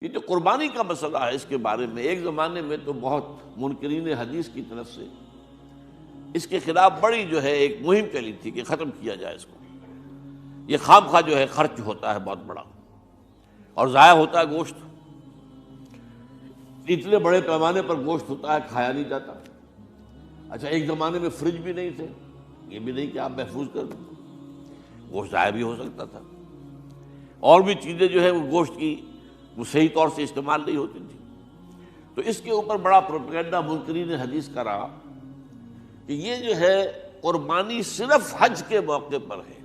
یہ جو قربانی کا مسئلہ ہے اس کے بارے میں ایک زمانے میں تو بہت منکرین حدیث کی طرف سے اس کے خلاف بڑی جو ہے ایک مہم چلی تھی کہ ختم کیا جائے اس کو. یہ خام خواہ جو ہے خرچ ہوتا ہے بہت بڑا اور ضائع ہوتا ہے گوشت. اتنے بڑے پیمانے پر گوشت ہوتا ہے کھایا نہیں جاتا. اچھا ایک زمانے میں فریج بھی نہیں تھے, یہ بھی نہیں کہ آپ محفوظ کر دیں, گوشت ضائع بھی ہو سکتا تھا. اور بھی چیزیں جو ہے وہ گوشت کی وہ صحیح طور سے استعمال نہیں ہوتی تھی. تو اس کے اوپر بڑا پروپیگنڈا منکرین حدیث کا رہا کہ یہ جو ہے قربانی صرف حج کے موقع پر ہے.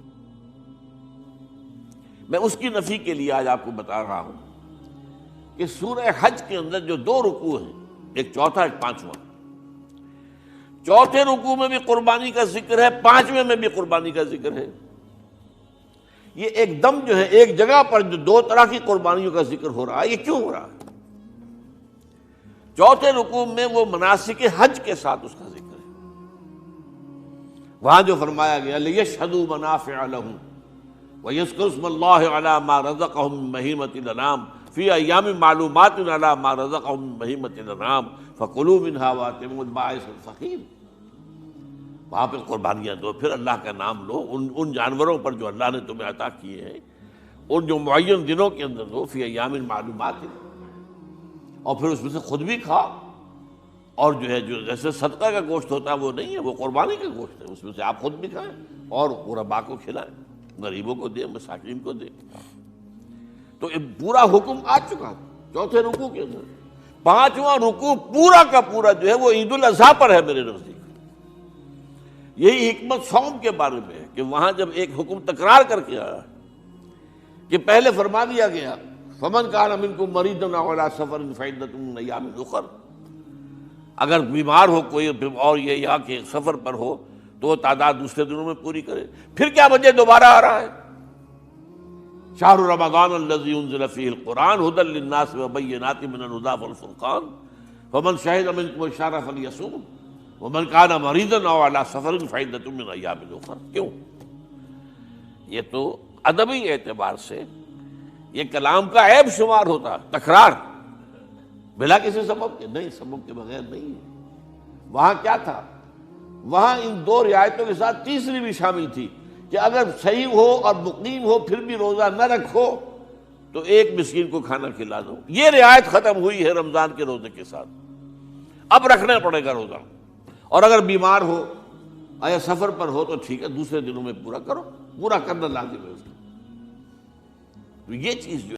میں اس کی نفی کے لیے آج آپ کو بتا رہا ہوں کہ سورہ حج کے اندر جو دو رکوع ہیں, ایک چوتھا ایک پانچواں, چوتھے رکوع میں بھی قربانی کا ذکر ہے, پانچویں میں بھی قربانی کا ذکر ہے. یہ ایک دم جو ہے ایک جگہ پر جو دو طرح کی قربانیوں کا ذکر ہو رہا ہے, یہ کیوں ہو رہا ہے؟ چوتھے رکوع میں وہ مناسک حج کے ساتھ اس کا ذکر ہے. وہاں جو فرمایا گیا لِيَشْهَدُوا مَنَافِعَ لَهُمْ وَيَذْكُرُوا اسْمَ اللَّهِ عَلَىٰ مَا رَزَقَهُم مِّن بَهِيمَةِ الْأَنْعَامِ فِي أَيَّامٍ مَّعْلُومَاتٍ عَلَىٰ مَا رَزَقَهُم مِّن بَهِيمَةِ الْأَنْعَامِ فَكُلُوا مِنْهَا وَأَطْعِمُوا الْبَائِسَ الْفَقِيرَ. وہاں پہ قربانیاں دو, پھر اللہ کا نام لو, ان جانوروں پر جو اللہ نے تمہیں عطا کیے ہیں ان جو معین دنوں کے اندر دو, فی ایام معلومات, اور پھر اس میں سے خود بھی کھا. اور جو ہے جو جیسے صدقہ کا گوشت ہوتا ہے وہ نہیں ہے, وہ قربانی کا گوشت ہے, اس میں سے آپ خود بھی کھائیں اور غرباء کو کھلائیں, غریبوں کو دیں, مساکین کو دیں. تو یہ پورا حکم آ چکا چوتھے رکوع کے اندر. پانچواں رکوع پورا کا پورا جو ہے وہ عید الاضحیٰ پر ہے میرے نزدیک. یہی حکمت صوم کے بارے میں ہے کہ وہاں جب ایک حکم تکرار کر کے آیا کہ پہلے فرما دیا گیا فمن کان منکم مریضا او علی سفر فعدۃ من ایام اخر, اگر بیمار ہو کوئی اور یہ یہاں کے سفر پر ہو تو تعداد دوسرے دنوں میں پوری کرے. پھر کیا وجہ دوبارہ آ رہا ہے؟ شہر رمضان الذی انزل فیہ القرآن ھدی للناس وبینات من الھدی والفرقان فمن شہد منکم الشہر فلیصوم ومن کان مریضا او علی سفر فعدۃ من ایام اخر. کیوں؟ یہ تو ادبی اعتبار سے یہ کلام کا عیب شمار ہوتا, تکرار بلا کسی سبب کے نہیں, سبب کے بغیر نہیں ہے. وہاں کیا تھا؟ وہاں ان دو رعایتوں کے ساتھ تیسری بھی شامل تھی کہ اگر صحیح ہو اور مقیم ہو پھر بھی روزہ نہ رکھو تو ایک مسکین کو کھانا کھلا دو. یہ رعایت ختم ہوئی ہے رمضان کے روزے کے ساتھ. اب رکھنا پڑے گا روزہ, اور اگر بیمار ہو یا سفر پر ہو تو ٹھیک ہے, دوسرے دنوں میں پورا کرو, پورا کرنا لازم ہے اس کو. تو یہ چیز جو